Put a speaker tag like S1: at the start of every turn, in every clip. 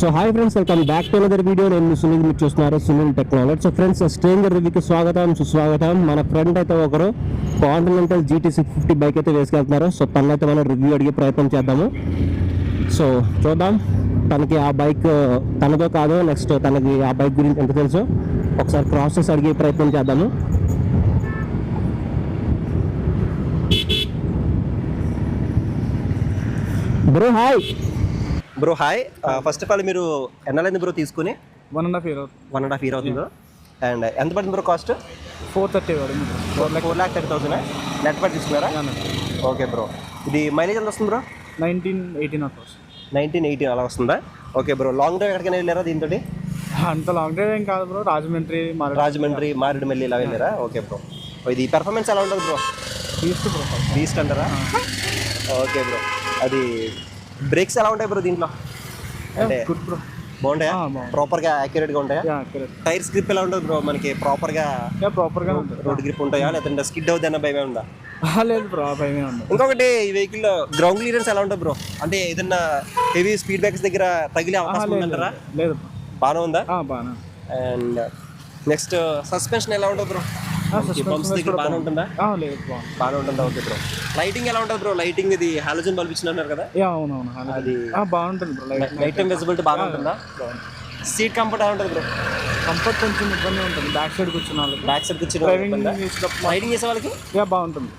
S1: So hi friends, welcome back to another video. నేను సునీల్, మీరు చూస్తున్నారు Sunil technology. So friends, stranger రివ్యూకి స్వాగతం సుస్వాగతం. మన ఫ్రెండ్ అయితే ఒకరు కాంటినెంటల్ GT650 బైక్ అయితే వేసుకెళ్తున్నారు. సో తనైతే మనం రివ్యూ అడిగే ప్రయత్నం చేద్దాము. సో చూద్దాం తనకి ఆ బైక్ తనదో కాదో, నెక్స్ట్ తనకి ఆ బైక్ గురించి ఎంత తెలుసో ఒకసారి ప్రాసెస్ అడిగే ప్రయత్నం చేద్దాము. Bro hi.
S2: Bro hi. First of all మీరు ఎన్నాలైంది బ్రో తీసుకుని?
S3: 1.5 year.
S2: 1.5 year అవుతుందో. అండ్ ఎంత పడింది బ్రో కాస్ట్?
S3: 430 పడింది.
S2: 4,30,000 నెట్ పడి తీసుకున్నారా? Okay bro. ఇది మైలేజ్ ఎంత వస్తుంది బ్రో?
S3: 19-18 వస్తుంది.
S2: 19-18 అలా వస్తుందా? Okay bro. లాంగ్ డ్రైవ్ ఎక్కడికైనా వెళ్ళారా దీంతో?
S3: అంత లాంగ్ డ్రైవ్ ఏం కాదు బ్రో.
S2: రాజమండ్రి మారేడుమల్లి ఇలా వెళ్ళారా? Okay bro. ఇది పెర్ఫార్మెన్స్ ఎలా ఉంటుంది బ్రో? బీస్ట్ అంటారా? Okay bro. అది బ్రేక్స్ ఎలా ఉంటాయి బ్రో దీంట్లో? అంటే బాగుంటాయా? ప్రాపర్గా యాక్యురేట్గా ఉంటాయా? టైర్ స్గ్రిప్ ఎలా ఉంటుంది బ్రో మనకి? ప్రాపర్గా రోడ్ గ్రిప్ ఉంటాయా, లేదంటే స్కిడ్ అవుతుందన్న భయమే ఉందా?
S3: లేదు బ్రో, భయమే ఉంది.
S2: ఇంకొకటి, ఈ వెహికల్ గ్రౌండ్ క్లియరెన్స్ ఎలా ఉంటుంది బ్రో? అంటే ఏదన్నా హెవీ స్పీడ్ బ్రేక్స్ దగ్గర తగిలే అవకాశం ఉందంటారా?
S3: లేదు,
S2: బాగానే ఉందా?
S3: బాగానే.
S2: అండ్ నెక్స్ట్ సస్పెన్షన్ ఎలా ఉంటుంది బ్రో? బంప్స్ దగ్గర బాగానే ఉంటుందా?
S3: లేదు,
S2: బాగానే ఉంటుందా? Okay bro. లైటింగ్ ఎలా ఉంటుంది బ్రో? లైటింగ్ ఇది హాలోజన్ బల్బ్ ఇచ్చినారు కదా?
S3: అవునవును,
S2: అది
S3: బాగుంటుంది బ్రో.
S2: నైట్ టైం విజిబిలిటీ బాగా ఉంటుందా? సీట్ కంఫర్ట్ ఎలా ఉంటుంది బ్రో?
S3: కంఫర్ట్ కొంచెం ఇబ్బంది ఉంటుంది బ్యాక్ సైడ్ కూర్చున్న వాళ్ళకి.
S2: బ్యాక్ సైడ్ కూర్చుని రైడింగ్ చేసే వాళ్ళకి
S3: బాగుంటుంది.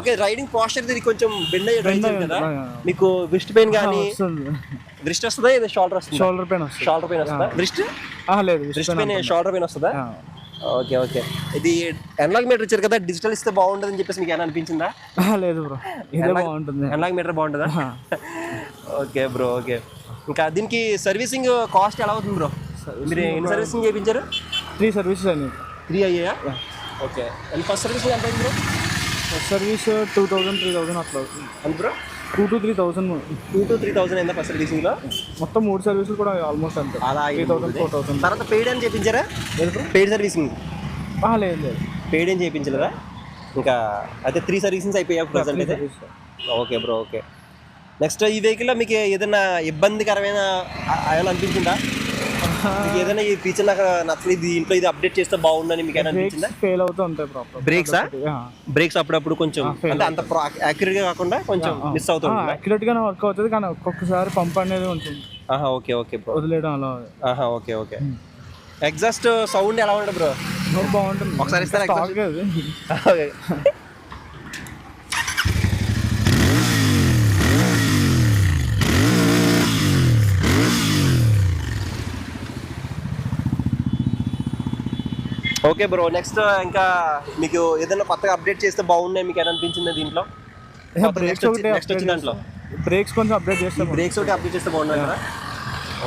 S2: ఓకే. రైడింగ్ పోస్చర్ ఇది కొంచెం బెండ్ అయ్యి కదా, మీకు విస్ట్ పెయిన్ కానీ రిస్ట్ వస్తుందా? ఇది షోల్డర్ వస్తుంది?
S3: షోల్డర్ పెయిన్ వస్తుంది.
S2: షోల్డర్ పెయిన్ వస్తుందా? రిస్ట్
S3: లేదు,
S2: రిస్ట్ పెయిన్, షోల్డర్ పెయిన్ వస్తుందా? Okay okay. ఇది అనలాగ్ మీటర్ ఇచ్చారు కదా, డిజిటల్ ఇస్తే బాగుంటుంది అని చెప్పేసి మీకు ఏమైనా అనిపించిందా?
S3: లేదు బ్రో, ఇదే బాగుంటుంది.
S2: అనలాగ్ మీటర్ బాగుంటుందా? Okay bro. ఓకే. ఇంకా దీనికి సర్వీసింగ్ కాస్ట్ ఎలా అవుతుంది బ్రో? మీరు ఎన్ని సర్వీసింగ్ చేయించారు?
S3: 3 సర్వీసెస్ అండి.
S2: 3 అయ్యాయా? ఓకే. అండ్ ఫస్ట్ సర్వీసింగ్ ఎంత అయింది బ్రో?
S3: ఫస్ట్ సర్వీస్ 2,000-3,000 అట్లా అవుతుంది.
S2: అంత బ్రో?
S3: 2,000-3,000.
S2: 2,000-3,000 అయిందా ఫస్ట్ సర్వీసింగ్లో?
S3: మొత్తం 3 సర్వీసులు కూడా ఆల్మోస్ట్ అంతే.
S2: అలా
S3: 3,000-4,000.
S2: తర్వాత పెయిడ్ అని చేయించారా? పెయిడ్ సర్వీసింగ్
S3: లేదు,
S2: పెయిడ్ ఏం చేయించలేదా? ఇంకా అయితే 3 సర్వీసింగ్స్ అయిపోయాయి ప్రజెంట్ అయితే. Okay bro. ఓకే. నెక్స్ట్, ఈ వెహికల్లో మీకు ఏదైనా ఇబ్బందికరమైన ఏమైనా అనిపించిందా? మీకు ఏదైనా ఈ ఫీచర్ నాకు నచ్చలేదు, ఇంట్లో ఇది అప్డేట్ చేస్తే బాగుందని మీకు ఏమైనా అనిపించిందా?
S3: ఫెయిల్ అవుతూ ఉంటాయి ప్రాపర్.
S2: బ్రేక్స్ అప్పుడప్పుడు కొంచెం అంటే అంత యాక్యురేట్గా కాకుండా కొంచెం మిస్ అవుతుంది.
S3: యాక్యురేట్గానే వర్క్ అవుతుంది, కానీ ఒక్కొక్కసారి పంప్ అనేది ఉంటుంది.
S2: Okay okay bro.
S3: వదిలేయడం అలా.
S2: Okay okay. ఎగ్జాస్ట్ సౌండ్ ఎలా ఉంటుంది బ్రో?
S3: బాగుంటుంది.
S2: ఒకసారి ఇస్తారా? Okay bro. నెక్స్ట్, ఇంకా మీకు ఏదైనా కొత్తగా అప్డేట్ చేస్తే బాగున్నాయి మీకు ఏమైనా అనిపించింది దీంట్లో? నెక్స్ట్ వచ్చిన దాంట్లో
S3: బ్రేక్స్ కొంచెం అప్డేట్ చేస్తే,
S2: బ్రేక్స్ ఒకటి అప్డేట్ చేస్తే బాగున్నాయి కదా?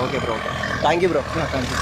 S2: Okay bro. Thank you bro.
S3: Thank you.